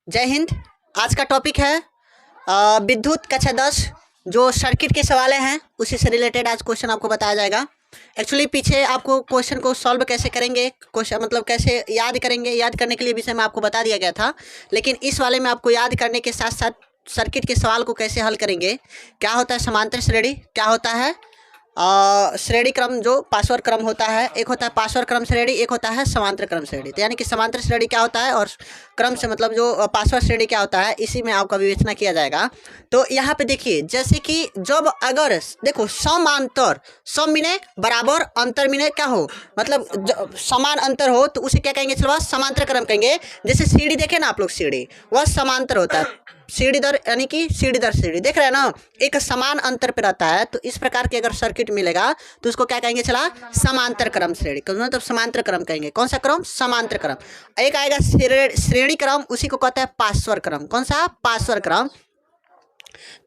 जय हिंद। आज का टॉपिक है विद्युत कक्षा 10 जो सर्किट के सवाल हैं उसी से रिलेटेड आज क्वेश्चन आपको बताया जाएगा। एक्चुअली पीछे आपको क्वेश्चन को सॉल्व कैसे करेंगे, क्वेश्चन मतलब कैसे याद करेंगे, याद करने के लिए विषय में आपको बता दिया गया था, लेकिन इस वाले में आपको याद करने के साथ साथ सर्किट के सवाल को कैसे हल करेंगे, क्या होता है समांतर श्रेणी, क्या होता है श्रेणी क्रम जो पार्श्वर क्रम होता है, एक होता है पार्श्वर क्रम श्रेणी, एक होता है समांतर क्रम श्रेणी। तो यानी कि समांतर श्रेणी क्या होता है और क्रम से मतलब जो पार्श्वर श्रेणी क्या होता है, इसी में आपका विवेचना किया जाएगा। तो यहाँ पे देखिए, जैसे कि जब अगर देखो समांतर, सम मिने बराबर, अंतर मिने क्या हो, मतलब समान अंतर हो तो उसे क्या कहेंगे, चलो समांतर क्रम कहेंगे। जैसे सीढ़ी देखे ना आप लोग, सीढ़ी वह समांतर होता है, सीढ़ी दर यानी कि सीढ़ी दर सीढ़ी देख रहे हैं ना, एक समान अंतर पे रहता है। तो इस प्रकार के अगर सर्किट मिलेगा तो उसको क्या कहेंगे, चला समांतर क्रम श्रेणी, मतलब समांतर क्रम कहेंगे। कौन सा क्रम, समांतर क्रम। एक आएगा श्रेणी क्रम, उसी को कहता है पार्श्वर क्रम। कौन सा, पार्श्वर क्रम।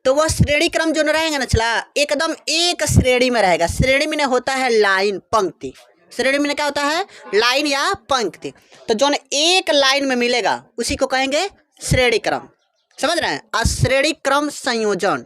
तो वह श्रेणी क्रम जो रहेगा ना, चला एकदम एक श्रेणी में रहेगा। श्रेणी में होता है लाइन, पंक्ति। श्रेणी में क्या होता है, लाइन या पंक्ति। तो जो एक लाइन में मिलेगा उसी को कहेंगे श्रेणी क्रम। समझ रहे हैं। श्रेणी क्रम संयोजन,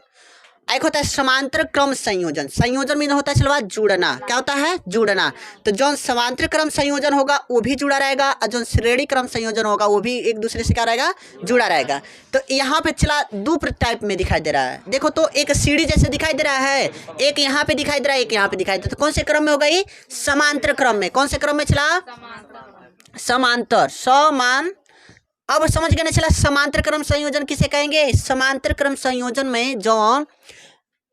एक होता है समांतर क्रम संयोजन। संयोजन में होता है चलवा जुड़ना, क्या होता है, जुड़ना। तो जो समांतर क्रम संयोजन होगा वो भी जुड़ा रहेगा और जो श्रेणी क्रम संयोजन होगा वो भी एक दूसरे से क्या रहेगा, जुड़ा रहेगा। तो यहाँ पे चला दो टाइप में दिखाई दे रहा है। देखो तो एक सीढ़ी जैसे दिखाई दे रहा है, एक यहाँ पे दिखाई दे रहा है, एक यहाँ पे दिखाई दे रहा है। तो कौन से क्रम में होगा, ये समांतर क्रम में। कौन से क्रम में चला, समांतर, समान। अब समझ गए ना, चला समांतर क्रम संयोजन किसे कहेंगे। समांतर क्रम संयोजन में जो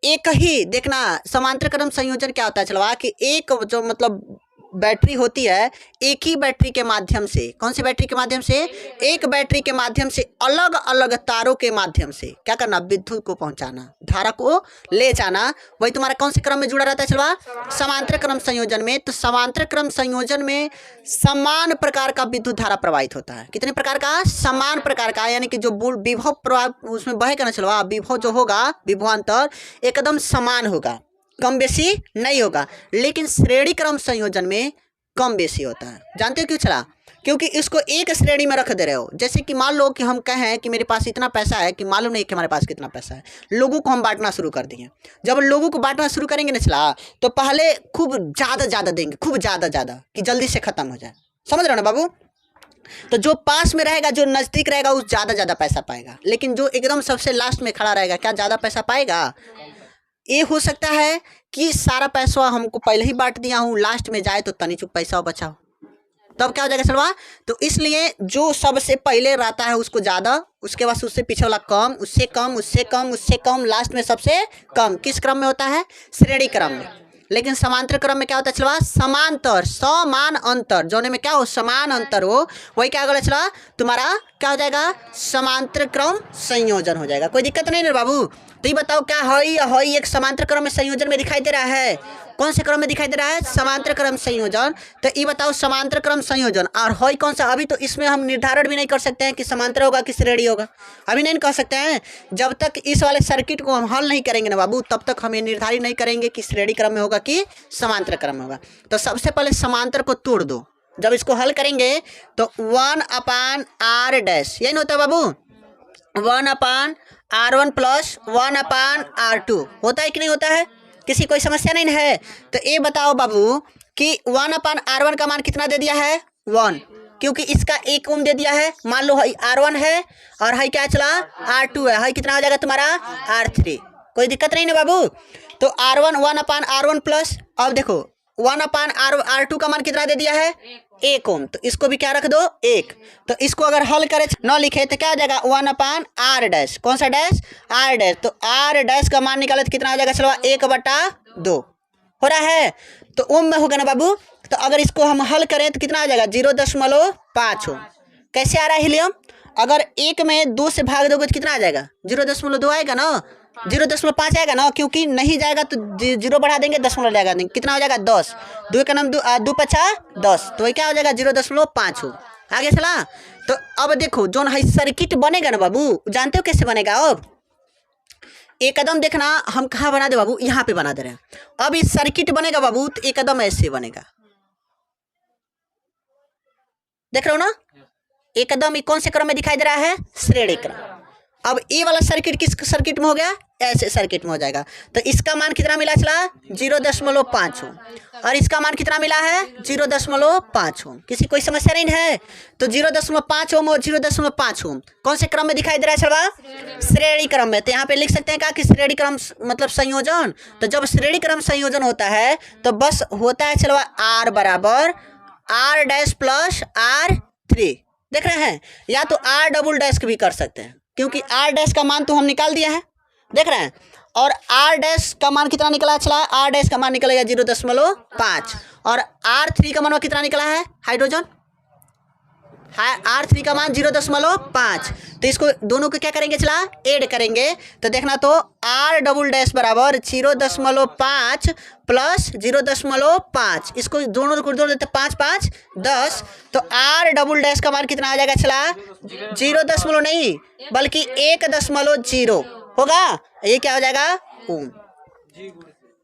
एक ही देखना, समांतर क्रम संयोजन क्या होता है, चलवा कि एक जो मतलब बैटरी होती है, एक ही बैटरी के माध्यम से, कौन सी बैटरी के माध्यम से, एक बैटरी के माध्यम से अलग अलग तारों के माध्यम से क्या करना, विद्युत को पहुंचाना, धारा को ले जाना। वही तुम्हारा कौन से क्रम में जुड़ा रहता है, चलवा समांतर क्रम संयोजन में। तो समांतर क्रम संयोजन में समान प्रकार का विद्युत धारा प्रवाहित होता है। कितने प्रकार का, समान प्रकार का, यानी कि जो विभव प्रवाह उसमें बहेगा ना, चलवा विभव जो होगा, विभवांतर एकदम समान होगा, कम बेसी नहीं होगा। लेकिन श्रेणी क्रम संयोजन में कम बेसी होता है। जानते हो क्यों, चला क्योंकि इसको एक श्रेणी में रख दे रहे हो। जैसे कि मान लो कि हम कहें कि मेरे पास इतना पैसा है, कि मालूम नहीं कि हमारे पास कितना पैसा है, लोगों को हम बांटना शुरू कर दिए। जब लोगों को बांटना शुरू करेंगे ना, चला तो पहले खूब ज़्यादा देंगे, खूब ज़्यादा कि जल्दी से ख़त्म हो जाए। समझ रहे हो ना बाबू। तो जो पास में रहेगा, जो नज़दीक रहेगा, उस ज़्यादा पैसा पाएगा। लेकिन जो एकदम सबसे लास्ट में खड़ा रहेगा, क्या ज़्यादा पैसा पाएगा। ये हो सकता है कि सारा पैसा हमको पहले ही बांट दिया हूँ, लास्ट में जाए तो तनी चुक पैसा बचाओ, तब क्या हो जाएगा सलवा। तो इसलिए जो सबसे पहले रहता है उसको ज़्यादा, उसके बाद उससे पीछे वाला कम, उससे कम, उससे कम, उससे कम, लास्ट में सबसे कम। किस क्रम में होता है, श्रेणी क्रम में। लेकिन समांतर क्रम में क्या होता है, चलवा समांतर, समान अंतर, जोने में क्या हो, समान अंतर हो, वही क्या होगा, चला तुम्हारा क्या हो जाएगा, समांतर क्रम संयोजन हो जाएगा। कोई दिक्कत नहीं ना बाबू। तो ये बताओ क्या हई एक समांतर क्रम में संयोजन में दिखाई दे रहा है। कौन से क्रम में दिखाई दे रहा है, समांतर क्रम संयोजन। तो ये बताओ समांतर क्रम संयोजन और हई कौन सा। अभी तो इसमें हम निर्धारण भी नहीं कर सकते हैं कि समांतर होगा कि श्रेणी होगा, अभी नहीं कह सकते हैं। जब तक इस वाले सर्किट को हम हल नहीं करेंगे ना बाबू, तब तक हम ये निर्धारित नहीं करेंगे कि श्रेणी क्रम में होगा कि समांतर क्रम में होगा। तो सबसे पहले समांतर को तोड़ दो। जब इसको हल करेंगे तो 1/r डैश, यही होता है बाबू, 1/r1 प्लस 1/r2 होता है कि नहीं होता है, किसी कोई समस्या नहीं है। तो ये बताओ बाबू कि 1/r1 का मान कितना दे दिया है, 1, क्योंकि इसका 1 ओम दे दिया है। मान लो हाई r1 है और हाई क्या चला, r2 है, हाई कितना हो जाएगा तुम्हारा, r3। कोई दिक्कत नहीं ना बाबू। तो r1 1/r1 प्लस, अब देखो 1/r2 का मान कितना दे दिया है, 1 ओम। तो इसको भी क्या रख दो, 1। तो इसको अगर हल करे न लिखे तो क्या हो जाएगा, 1/r डैश, कौन सा डैश, r डैश। तो r डैश का मान निकाले तो कितना हो जाएगा, चलो 1/2 हो रहा है। तो ओम में होगा ना बाबू। तो अगर इसको हम हल करें तो कितना हो जाएगा, 0.5 ओम। कैसे आ रहा है हीलियम, अगर 1 में 2 से भाग दोगे तो कितना आ जाएगा, 0.2 आएगा ना, 0.5 आएगा ना, क्योंकि नहीं जाएगा तो 0 बढ़ा देंगे, 10 जाएगा, कितना हो जाएगा, 10। 2 का नाम 2 5 10, तो वही क्या हो जाएगा, 0.5 हो। आगे चला। तो अब देखो जो है सर्किट बनेगा ना बाबू, जानते हो कैसे बनेगा। अब एक कदम देखना, हम कहाँ बना दे बाबू, यहाँ पे बना दे रहे हैं। अब इस सर्किट बनेगा बाबू तो एक कदम ऐसे बनेगा, देख रहे हो ना। एकदम कौन से क्रम में दिखाई दे रहा है? श्रेणी क्रम। अब ये वाला सर्किट किस सर्किट में हो गया? ऐसे सर्किट में हो जाएगा। तो इसका मान कितना मिला चला? 0.5 ओम। और इसका मान कितना मिला है? 0.5 ओम। किसी कोई समस्या नहीं है? तो 0.5 ओम और 0.5 ओम कौन से क्रम में दिखाई दे रहा है चलवा? श्रेणी क्रम में। तो यहाँ पे लिख सकते हैं क्या कि श्रेणी क्रम मतलब संयोजन। तो जब श्रेणी क्रम संयोजन होता है तो बस होता है चलवा R बराबर R' प्लस R3। देख रहे हैं? या तो R" भी कर सकते हैं, क्योंकि R' का मान तो हम निकाल दिया है, देख रहे हैं। और R' का मान कितना निकला चला? R' का मान निकलेगा 0.5 और R3 का मान कितना निकला है? हाइड्रोजन R3 का मान 0.5। तो इसको दोनों को क्या करेंगे चला? ऐड करेंगे। तो देखना तो R" बराबर 0.5 प्लस 0.5, इसको दोनों को जोड़ देते 5 5 10। तो R" का मान कितना आ जाएगा चला? 0 नहीं बल्कि 1.0 होगा। ये क्या हो जाएगा? ओम।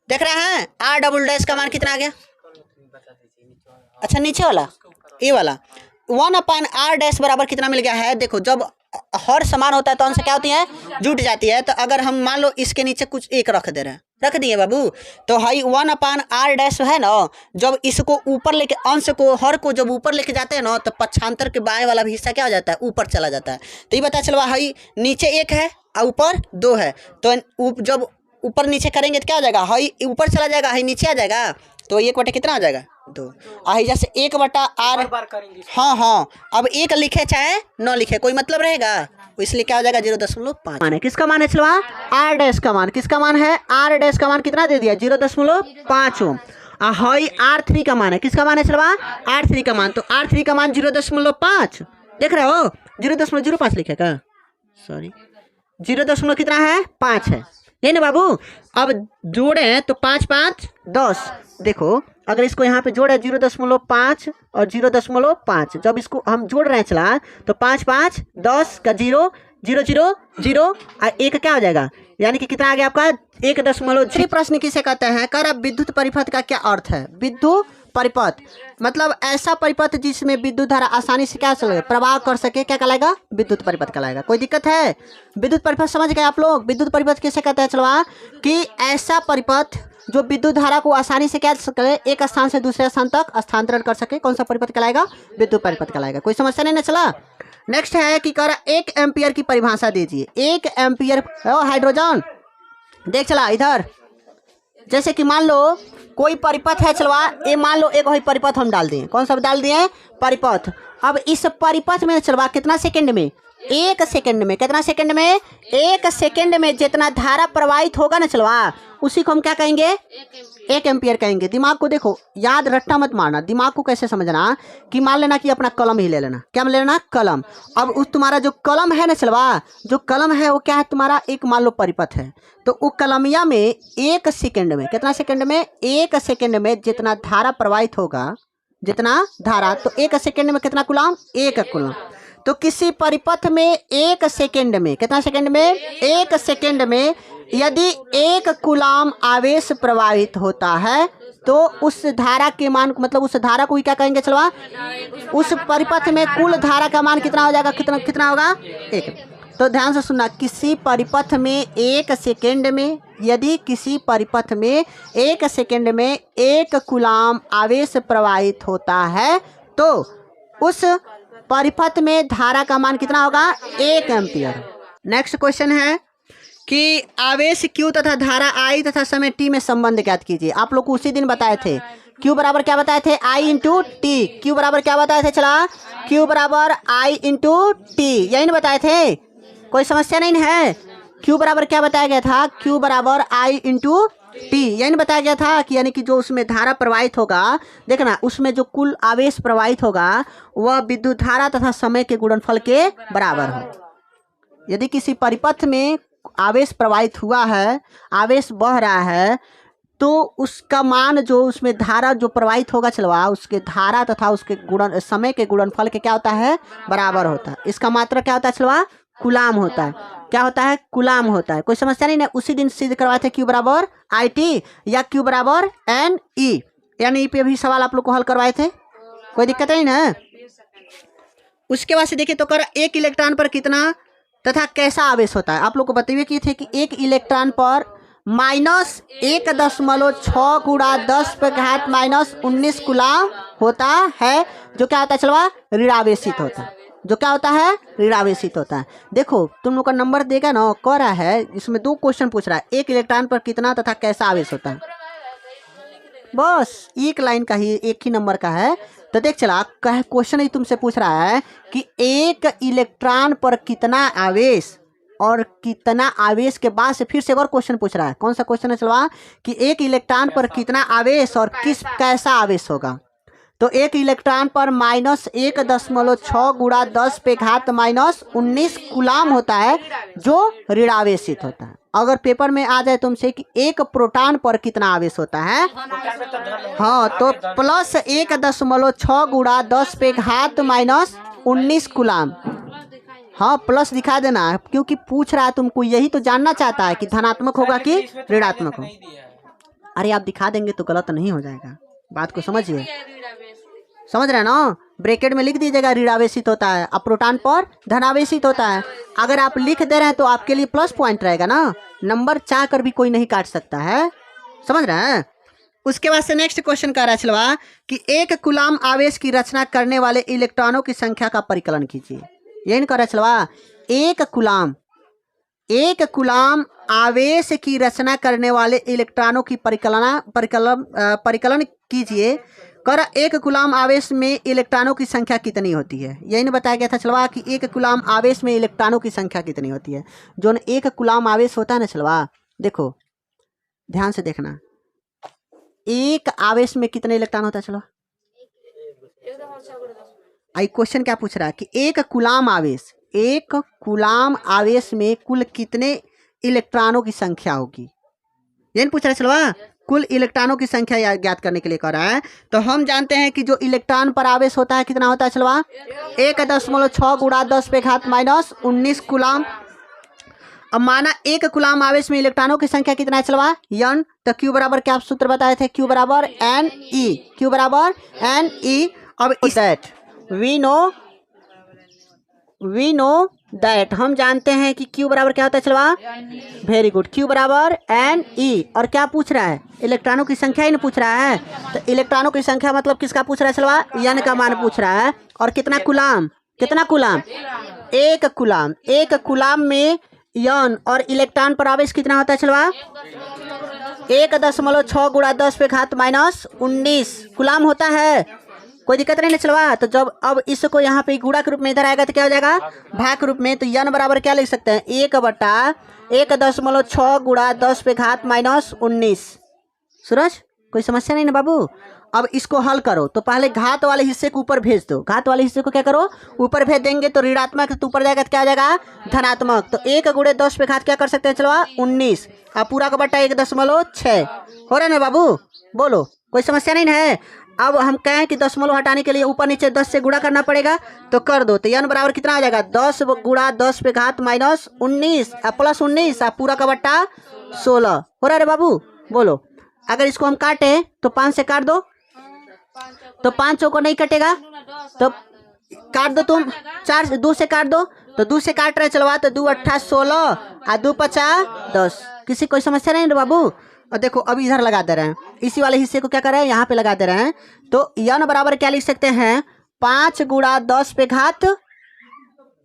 देख रहे हैं? R" का मान कितना आ गया? अच्छा नीचे वाला, ये वाला 1/R' बराबर कितना मिल गया है? देखो जब हर समान होता है तो अंश क्या होती है? जुट जाती है। तो अगर हम मान लो इसके नीचे कुछ एक रख दे रहे हैं, रख दिए बाबू, तो हाई 1/R' है ना, जब इसको ऊपर लेके अंश को हर को जब ऊपर लेके जाते हैं ना तो पक्षांतर के बाएं वाला भी हिस्सा क्या हो जाता है? ऊपर चला जाता है। तो ये पता चलवा हाई नीचे 1 है और ऊपर 2 है। तो जब ऊपर नीचे करेंगे तो क्या हो जाएगा? हाई ऊपर चला जाएगा, हाई नीचे आ जाएगा। तो 1 कितना आ जाएगा? 2। आई जैसे 1/R। हाँ अब 1 लिखे चाहे न लिखे कोई मतलब रहेगा? इसलिए क्या हो जाएगा? 0.5 मान है। किसका मान है चलवा? R' का मान। किसका मान है? R' का मान कितना दे दिया? 0.5 ओम। हाई R3 का मान है। किसका मान है चलवा? R3 का मान। तो R3 का मान 0.5 देख रहे हो? 0.05 लिखेगा, सॉरी 0. कितना है? 5 है, ये ना बाबू। अब जोड़े तो 5 5 10। देखो अगर इसको यहाँ पे जोड़े 0.5 और 0.5, जब इसको हम जोड़ रहे हैं चला तो 5 5 10 का 0 0 0 0 और 1 क्या हो जाएगा? यानी कि कितना आ गया आपका? 1.0। प्रश्न किसे कहते हैं? कर विद्युत परिपथ का क्या अर्थ है? विद्युत परिपथ मतलब ऐसा परिपथ जिसमें विद्युत धारा आसानी से क्या चले प्रवाह कर सके, क्या कहलाएगा? विद्युत परिपथ कहलाएगा। कोई दिक्कत है? विद्युत परिपथ समझ गए आप लोग? विद्युत परिपथ किसे कहते हैं चलवा? कि ऐसा परिपथ जो विद्युत धारा को आसानी से क्या करे? एक स्थान से दूसरे स्थान तक स्थानांतरण कर सके। कौन सा परिपथ कहलाएगा? विद्युत परिपथ कहलाएगा। कोई समस्या नहीं ना चला? नेक्स्ट है कि कर 1 एम्पियर की परिभाषा दीजिए। 1 एम्पियर हाइड्रोजन देख चला इधर। जैसे कि मान लो कोई परिपथ है चलवा, ये मान लो एक वही परिपथ हम डाल दिए। कौन सा डाल दिए? परिपथ। अब इस परिपथ में चलवा कितना सेकंड में? 1 सेकंड में। कितना सेकंड में? 1 सेकंड में जितना धारा प्रवाहित होगा ना चलवा, उसी को हम क्या कहेंगे? 1 एम्पियर कहेंगे। दिमाग को देखो, याद रट्टा मत मारना, दिमाग को कैसे समझना कि मान लेना कि अपना कलम ही ले लेना। क्या ले लेना? कलम। अब उस तुम्हारा जो कलम है ना चलवा, जो कलम है वो क्या है तुम्हारा? एक मान लो परिपथ है। तो वो कलमिया में 1 सेकंड में, कितना सेकंड में? 1 सेकंड में जितना धारा प्रवाहित होगा, जितना धारा, तो 1 सेकंड में कितना कूलम? 1 कूलम। तो किसी परिपथ में 1 सेकंड में, कितना सेकंड में? 1 सेकंड में यदि 1 कूलम आवेश प्रवाहित होता है तो उस धारा के मान मतलब उस धारा को क्या कहेंगे चलवा? उस परिपथ में कुल धारा का मान कितना हो जाएगा? कितना होगा? 1। तो ध्यान से सुनना, किसी परिपथ में 1 सेकंड में, यदि किसी परिपथ में 1 सेकंड में 1 कूलम आवेश प्रवाहित होता है तो उस परिपथ में धारा का मान कितना होगा? 1 एम्पियर। नेक्स्ट क्वेश्चन है कि आवेश Q तथा धारा I तथा समय t में संबंध ज्ञात कीजिए। आप लोग को उसी दिन बताए थे Q बराबर क्या बताए थे? I into T. Q बराबर क्या बताए थे चला? Q बराबर I इंटू टी, यही ना बताए थे? कोई समस्या नहीं है? Q बराबर क्या बताया गया था? Q बराबर I इंटू टी, यही बताया गया था कि यानी कि जो उसमें धारा प्रवाहित होगा, देखना उसमें जो कुल आवेश प्रवाहित होगा वह विद्युत धारा तथा समय के गुणनफल के बराबर हो। यदि किसी परिपथ में आवेश प्रवाहित हुआ है, आवेश बह रहा है, तो उसका मान जो उसमें धारा जो प्रवाहित होगा चलवा, उसके धारा तथा उसके गुणन समय के गुणनफल के क्या होता है? बराबर होता है। इसका मात्रा क्या होता है चलवा? कूलम होता है। क्या होता है? कूलम होता है। कोई समस्या नहीं है? उसी दिन सिद्ध करवाए थे Q बराबर IT या Q बराबर NE, यानी पे भी सवाल आप लोग को हल करवाए थे। कोई दिक्कत नहीं ना? उसके बाद से देखिए तो कर एक इलेक्ट्रॉन पर कितना तथा कैसा आवेश होता है। आप लोग को बताइए कि थे कि एक इलेक्ट्रॉन पर -1.6 गुणा 10 पे घात -19 कूलम होता है, जो क्या होता है चलवा ऋणावेशित होता है, जो क्या होता है ऋणावेशित होता है। देखो तुम लोग का नंबर देगा ना, कह रहा है इसमें 2 क्वेश्चन पूछ रहा है, एक इलेक्ट्रॉन पर कितना तथा कैसा आवेश होता है, बस एक लाइन का ही, एक ही नंबर का है। तो देख चला क्वेश्चन ही तुमसे पूछ रहा है कि एक इलेक्ट्रॉन पर कितना आवेश, और कितना आवेश के बाद से फिर से एक और क्वेश्चन पूछ रहा है। कौन सा क्वेश्चन है चलवा कि एक इलेक्ट्रॉन पर कितना आवेश और किस कैसा आवेश होगा। तो एक इलेक्ट्रॉन पर -1.6 गुणा 10 पे घात -19 कूलम होता है, जो ऋणावेशित होता है। अगर पेपर में आ जाए तुमसे कि एक प्रोटॉन पर कितना आवेश होता है, हाँ तो +1.6 गुणा 10 पे घात -19 कूलम, हाँ प्लस दिखा देना, क्योंकि पूछ रहा है तुमको, यही तो जानना चाहता है कि धनात्मक होगा कि ऋणात्मक हो। अरे आप दिखा देंगे तो गलत नहीं हो जाएगा, बात को समझिए, समझ रहे हैं ना। ब्रैकेट में लिख दीजिएगा ऋणावेशित होता है, अब प्रोटॉन पर धनावेशित होता है। अगर आप लिख दे रहे हैं तो आपके लिए प्लस पॉइंट रहेगा ना, नंबर चाह कर भी कोई नहीं काट सकता है, समझ रहे हैं। उसके बाद से नेक्स्ट क्वेश्चन कह रहा है चलवा कि एक कूलम आवेश की रचना करने वाले इलेक्ट्रॉनों की संख्या का परिकलन कीजिए। यही कह रहा है चलवा एक कूलम आवेश की रचना करने वाले इलेक्ट्रॉनों की परिकलन कीजिए। कर एक कूलम आवेश में इलेक्ट्रॉनों की संख्या कितनी होती है। यही ने बताया गया था चलवा कि एक कूलम आवेश में इलेक्ट्रॉनों की संख्या कितनी होती है। जो एक कूलम आवेश होता है ना चलवा, देखो ध्यान से देखना, एक आवेश में कितने इलेक्ट्रॉन होता है चलो। आई क्वेश्चन क्या पूछ रहा है कि एक कूलम आवेश में कुल कितने इलेक्ट्रॉनों की संख्या होगी। यही पूछ रहा है चलवा, कुल इलेक्ट्रॉनों की संख्या ज्ञात करने के लिए कर रहा है। तो हम जानते हैं कि जो इलेक्ट्रॉन पर आवेश होता है कितना होता है चलवा 1.6 गुणा 10 पे घात -19 कूलम। अब माना एक कूलम आवेश में इलेक्ट्रॉनों की संख्या कितना है चलवा n, तो Q बराबर क्या सूत्र बताए थे, Q बराबर NE। अब दैट वी नो दैट, हम जानते हैं कि Q बराबर क्या होता है चलवा, वेरी गुड, Q बराबर NE। और क्या पूछ रहा है, इलेक्ट्रॉनों की संख्या ही नहीं पूछ रहा है। तो इलेक्ट्रॉनों की संख्या मतलब किसका पूछ रहा है चलवा, n का मान पूछ रहा है। और कितना कूलम एक कूलम में n और इलेक्ट्रॉन पर आवेश कितना होता है चलवा 1.6 गुणा 10 पे घात -19 कूलम होता है। कोई दिक्कत नहीं चलवा। तो जब अब इसको यहाँ पे गुणा के रूप में इधर आएगा तो क्या हो जाएगा भाग के रूप में। तो n बराबर क्या लिख सकते हैं 1/1.6 गुणा 10 पे घात -19। सूरज कोई समस्या नहीं ना बाबू। अब इसको हल करो तो पहले घात वाले हिस्से को ऊपर भेज दो। घात वाले हिस्से को क्या करो ऊपर भेज देंगे तो ऋणात्मक तो ऊपर जाएगा तो क्या आ जाएगा धनात्मक। तो 1 गुणे 10 पे घात क्या कर सकते हैं चलो 19 और पूरा का बट्टा 1.6 हो रहा है ना बाबू। बोलो कोई समस्या नहीं है। अब हम कहें कि दशमलव हटाने के लिए ऊपर नीचे 10 से गुणा करना पड़ेगा तो कर दो। तो n बराबर कितना आ जाएगा 10 गुणा 10 पे घात -19 प्लस 19 पूरा का बट्टा 16 हो रहा है बाबू। बोलो अगर इसको हम काटे तो 5 से काट दो तो 5 को नहीं कटेगा तो काट दो तुम 4 2 से काट दो तो 2 से काट रहे चलवा तो 2 8 16 और 2 5 10। किसी कोई समस्या नहीं बाबू। और देखो अब इधर लगा दे रहे हैं इसी वाले हिस्से को क्या कर रहे हैं यहाँ पे लगा दे रहे हैं। तो n बराबर क्या लिख सकते हैं 5 गुणा 10 पे घात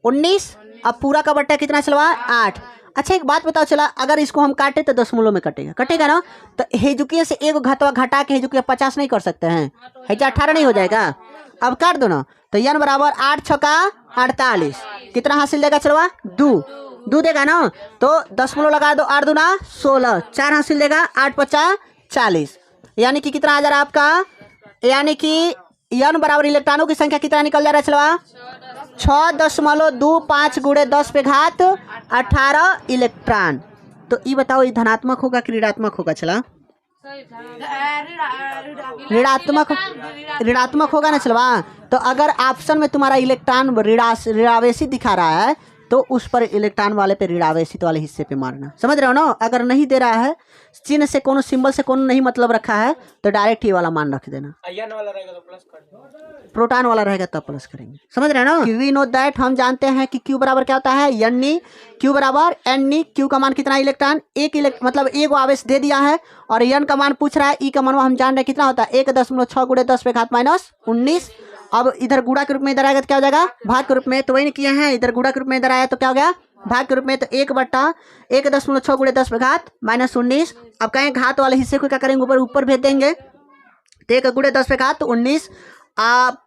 19 अब पूरा का बट्टा कितना चलवा 8। अच्छा एक बात बताओ चला अगर इसको हम काटे तो दशमलव में कटेगा ना। तो हेजुकिया से एक घटवा घटा के हेजुकिया 50 नहीं कर सकते हैं हेजा 18 नहीं हो जाएगा। अब काट दो ना तो n बराबर 8 छक्का 48 कितना हासिल देगा चलवा 2 देगा ना। तो दशमलव लगा दो 8 दूना 16 4 हासिल देगा 8 50 40 यानी कि कितना आ जा रहा है आपका यानी कि n बराबर इलेक्ट्रॉनों की संख्या कितना निकल जा रहा है चलवा 6.25 गुणे 10 पे घात 18 इलेक्ट्रॉन। तो ये बताओ ये धनात्मक होगा कि ऋणात्मक होगा चला ऋणात्मक होगा ना चलवा। तो अगर ऑप्शन में तुम्हारा इलेक्ट्रॉन ऋणावेशी दिखा रहा है तो तो उस पर इलेक्ट्रॉन वाले पे ऋण आवेशित वाले हिस्से पे मारना। समझ रहे हो ना। अगर नहीं दे रहा है, चिन्ह से कोनो सिंबल से कोनो नहीं मतलब रखा है, तो डायरेक्ट ये वाला मान रख देना। आयन वाला रहेगा तो प्लस कर देना, प्रोटॉन वाला रहेगा तब प्लस करेंगे। समझ रहे हो ना। वी नो दैट, हम जानते हैं कि क्यू बराबर क्या होता है, यानी क्यू बराबर एन नी। क्यू का मान कितना इलेक्ट्रॉन, मतलब एक आवेश दे दिया है, और एन का मान पूछ रहा है। ई का मान हम जान रहे हैं कितना होता है, 1.6 × 10⁻⁻19। अब इधर गुणा के रूप में इधर आएगा तो क्या हो जाएगा, भाग के रूप में। तो वही किए हैं, इधर गुणा के रूप में इधर आया तो क्या हो गया, भाग के रूप में। तो 1/1.6 × 10⁻−19। अब कहें घात वाले हिस्से को क्या करेंगे, ऊपर भेज देंगे। तो 1 × 10⁻19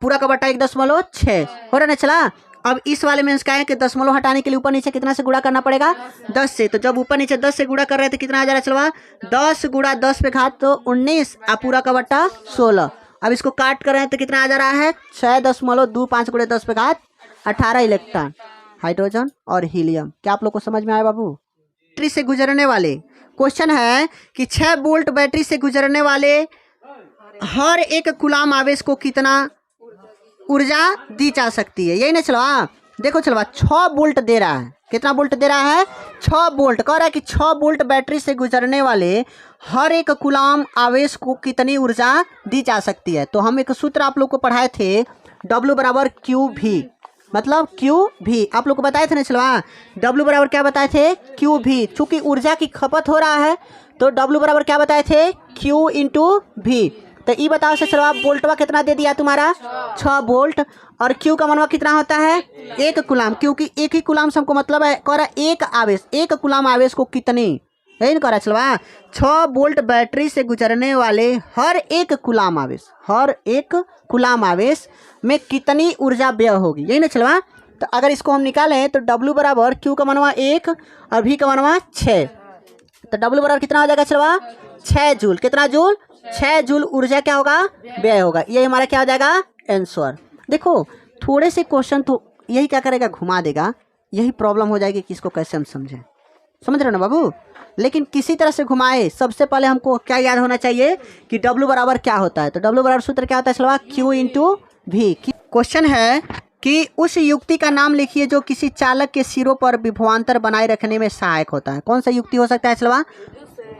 पूरा का बट्टा 1.6 हो रहा ना। चला, अब इस वाले में क्या है कि दशमलव हटाने के लिए ऊपर नीचे कितना से गुणा करना पड़ेगा, 10 से। तो जब ऊपर नीचे 10 से गुणा कर रहे थे कितना आ जा रहा है, चलवा 10 × 10⁻19 पूरा का बट्टा 16। अब इसको काट कर रहे हैं तो कितना आ जा रहा है, 6.25 × 10⁻18 इलेक्ट्रॉन, हाइड्रोजन और हीलियम। क्या आप लोग को समझ में आया बाबू। बैटरी से गुजरने वाले, क्वेश्चन है कि 6 वोल्ट बैटरी से गुजरने वाले हर एक कूलाम आवेश को कितना ऊर्जा दी जा सकती है, यही ना। चलो देखो, चलो 6 वोल्ट दे रहा है। कितना वोल्ट दे रहा है, 6 वोल्ट। कह रहा है कि 6 वोल्ट बैटरी से गुजरने वाले हर एक कूलाम आवेश को कितनी ऊर्जा दी जा सकती है। तो हम एक सूत्र आप लोग को पढ़ाए थे, W बराबर QV, मतलब QV आप लोग को बताए थे ना। चलो W बराबर क्या बताए थे, QV। चूंकि ऊर्जा की खपत हो रहा है तो W बराबर क्या बताए थे, Q × V। तो ई बताओ से, चलो आप वोल्टवा कितना दे दिया तुम्हारा, 6 वोल्ट। और क्यू का मनवा कितना होता है, 1 कूलाम, क्योंकि एक ही कूलाम से हमको मतलब है। कह रहा एक आवेश, 1 कूलाम आवेश को कितनी, यही ना कह रहा। चलो 6 वोल्ट बैटरी से गुजरने वाले हर एक कूलाम आवेश में कितनी ऊर्जा व्यय होगी, यही ना। चलो तो अगर इसको हम निकालें तो W बराबर क्यू का मनवा 1 और V का मनवा 6। तो W बराबर कितना हो जाएगा, चलो 6 जूल। कितना जूल, 6 जूल ऊर्जा क्या होगा, व्यय होगा। ये हमारा क्या हो जाएगा, आंसर। देखो थोड़े से क्वेश्चन तो यही क्या करेगा, घुमा देगा। यही प्रॉब्लम हो जाएगी कि इसको कैसे हम समझें। समझ रहे हो ना बाबू। लेकिन किसी तरह से घुमाए, सबसे पहले हमको क्या याद होना चाहिए कि W बराबर क्या होता है। तो W बराबर सूत्र क्या होता है, चलो Q × V। क्वेश्चन है कि उस युक्ति का नाम लिखिए जो किसी चालक के सिरों पर विभवांतर बनाए रखने में सहायक होता है। कौन सा युक्ति हो सकता है, चलवा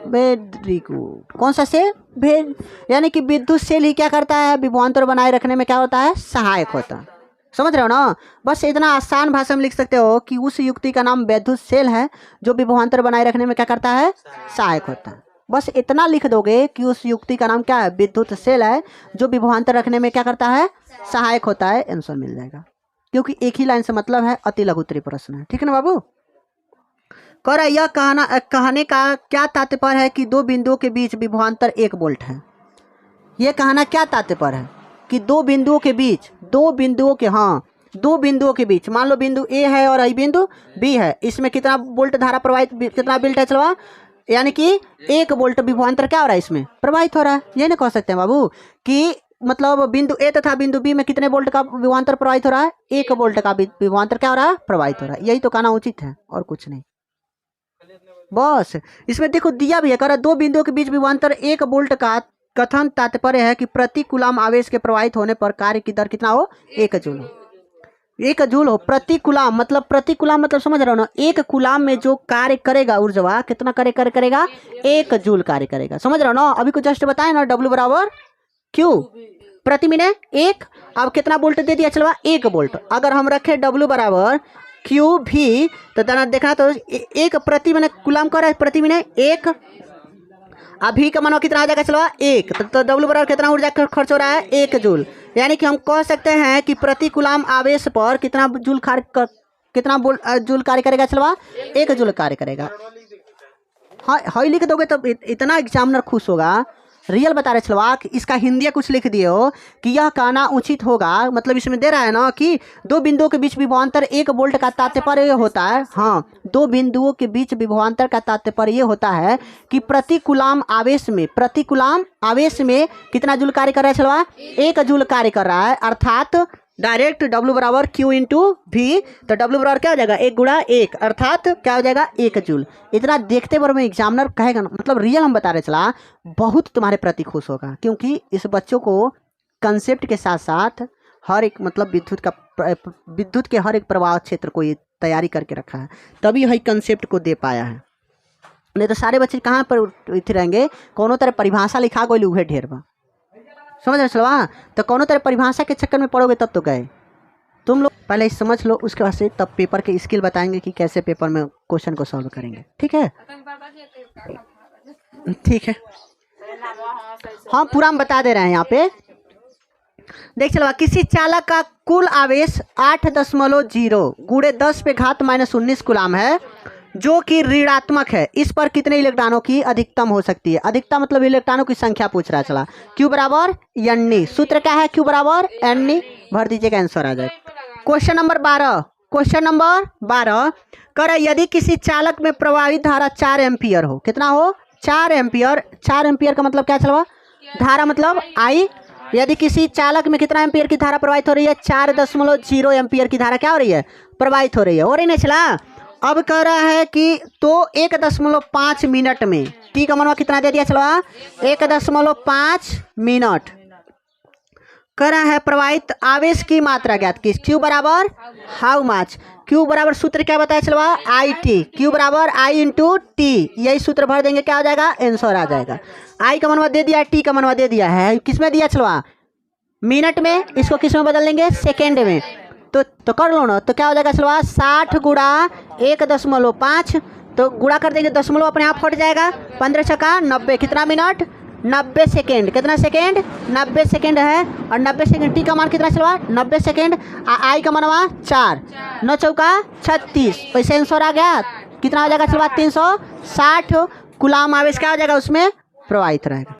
वेरी गुड। कौन सा से, यानी कि विद्युत सेल ही क्या करता है, विभवांतर बनाए रखने में क्या होता है, सहायक होता है। समझ रहे हो ना। बस इतना आसान भाषा में लिख सकते हो कि उस युक्ति का नाम विद्युत सेल है जो विभवांतर बनाए रखने में क्या करता है, सहायक होता है। बस इतना लिख दोगे कि उस युक्ति का नाम क्या है, विद्युत सेल है जो विभवांतर रखने में क्या करता है, सहायक होता है। आंसर मिल जाएगा, क्योंकि एक ही लाइन से मतलब है, अति लघु उत्तरीय प्रश्न है। ठीक है ना बाबू। कह रहा यह कहने का क्या तात्पर्य है कि 2 बिंदुओं के बीच विभवांतर 1 वोल्ट है। यह कहना क्या तात्पर्य है कि 2 बिंदुओं के बीच, 2 बिंदुओं के बीच, मान लो बिंदु A है और बिंदु B है, इसमें कितना वोल्ट धारा प्रवाहित, कितना वोल्ट है, चलवा यानी कि 1 वोल्ट विभवांतर क्या हो रहा है, इसमें प्रवाहित हो रहा है। ये ना कह सकते हैं बाबू कि मतलब बिंदु A तथा बिंदु B में कितने वोल्ट का विभवांतर प्रवाहित हो रहा है, 1 वोल्ट का विभवांतर क्या हो रहा है, प्रवाहित हो रहा है। यही तो कहना उचित है और कुछ नहीं। बस इसमें देखो दिया भी है, कह रहा 2 बिंदुओं के बीच विभवांतर 1 वोल्ट का कथन तात्पर्य है कि प्रति कूलाम आवेश के प्रवाहित होने पर कार्य की दर कितना हो, 1 जूल हो। 1 जूल हो प्रति कूलाम, मतलब प्रति कूलाम मतलब समझ रहे हो ना, 1 कूलाम में जो कार्य करेगा ऊर्जा कितना करेगा, 1 जूल कार्य करेगा। समझ रहे हो ना। अभी को जस्ट बताए ना, W बराबर Q प्रति मिनट 1। अब कितना वोल्ट दे दिया, चलवा 1 वोल्ट। अगर हम रखे W बराबर QV तो देखा तो 1 प्रति मिनट कूलाम कर रहा है, प्रति मिनट 1। अभी का मानो कितना आ जाएगा, चलो 1। तो W बराबर कितना ऊर्जा खर्च हो रहा है, 1 जूल। यानी कि हम कह सकते हैं कि प्रति कूलाम आवेश पर कितना जूल कार्य करेगा, चलवा 1 जूल कार्य करेगा। हाँ लिख दोगे तो इतना एग्जामिनर खुश होगा। रियल बता रहे चलवा, इसका हिंदी कुछ लिख दिए हो कि यह कहना उचित होगा, मतलब इसमें दे रहा है ना कि 2 बिंदुओं के बीच विभवांतर 1 वोल्ट का तात्पर्य होता है। हाँ 2 बिंदुओं के बीच विभवांतर का तात्पर्य ये होता है कि प्रति कूलाम आवेश में कितना जूल कार्य कर रहा है, चलवा 1 जूल कार्य कर रहा है। अर्थात डायरेक्ट W बराबर Q × V। तो W बराबर क्या हो जाएगा, 1 × 1, अर्थात क्या हो जाएगा, 1 जूल। इतना देखते बार में एग्जामिनर कहेगा ना, मतलब रियल हम बता रहे चला, बहुत तुम्हारे प्रति खुश होगा, क्योंकि इस बच्चों को कंसेप्ट के साथ साथ हर एक मतलब विद्युत के हर एक प्रवाह क्षेत्र को ये तैयारी करके रखा है, तभी यही कंसेप्ट को दे पाया है। नहीं तो सारे बच्चे कहाँ पर इथे रहेंगे, कोनो तरह परिभाषा लिखा कोई उहे ढेर बा, समझ रहे चलवा। तो कोनो तरह परिभाषा के चक्कर में पढ़ोगे तब तो गए। तुम लोग पहले समझ लो, उसके बाद से तब पेपर के स्किल बताएंगे कि कैसे पेपर में क्वेश्चन को सॉल्व करेंगे। ठीक है, ठीक है, हाँ पूरा हम बता दे रहे हैं यहाँ पे। देख चलो, किसी चालक का कुल आवेश 8.0 गुणे 10 पे घात -19 कूलाम है, जो कि ऋणात्मक है। इस पर कितने इलेक्ट्रॉनों की अधिकतम हो सकती है? अधिकतम मतलब इलेक्ट्रॉनों की संख्या पूछ रहा चला। Q बराबर N, सूत्र क्या है? Q बराबर N, भर दीजिएगा, आंसर आ जाए। क्वेश्चन नंबर 12 कर, यदि किसी चालक में प्रवाहित धारा 4 एम्पियर हो, कितना हो? 4 एम्पियर। 4 एम्पियर का मतलब क्या चलवा? धारा मतलब I। यदि किसी चालक में कितना एम्पियर की धारा प्रवाहित हो रही है? 4.0 एम्पियर की धारा क्या हो रही है? प्रवाहित हो रही है। हो रही नहीं चला। अब कह रहा है कि तो 1.5 मिनट में टी का मनवा कितना दे दिया चलवा? 1.5 मिनट। कह रहा है प्रवाहित आवेश की मात्रा ज्ञात की। Q बराबर हाउ मच? Q बराबर सूत्र क्या बताया चलवा? IT। Q बराबर I इंटू टी, यही सूत्र भर देंगे, क्या हो जाएगा? आंसर आ जाएगा। I का मनवा दे दिया, T का मनवा दे दिया है, किस में दिया चलवा? मिनट में। इसको किस में बदल देंगे? सेकेंड में। तो कर लो ना, तो क्या हो जाएगा चलवा? 60 गुणा 1.5, तो गुणा कर देंगे, दशमलव अपने आप हट जाएगा। 15 छक्का 90, कितना मिनट? 90 सेकेंड। कितना सेकेंड? 90 सेकेंड है। और 90 सेकेंड टी का मान कितना चलवा? 90 सेकेंड। आई का मनवा 4, 9 चौका 36, वैसे आंसर आ गया। कितना हो जाएगा चलवा? 360 कूलाम आवेश क्या हो जाएगा उसमें? प्रवाहित रहेगा।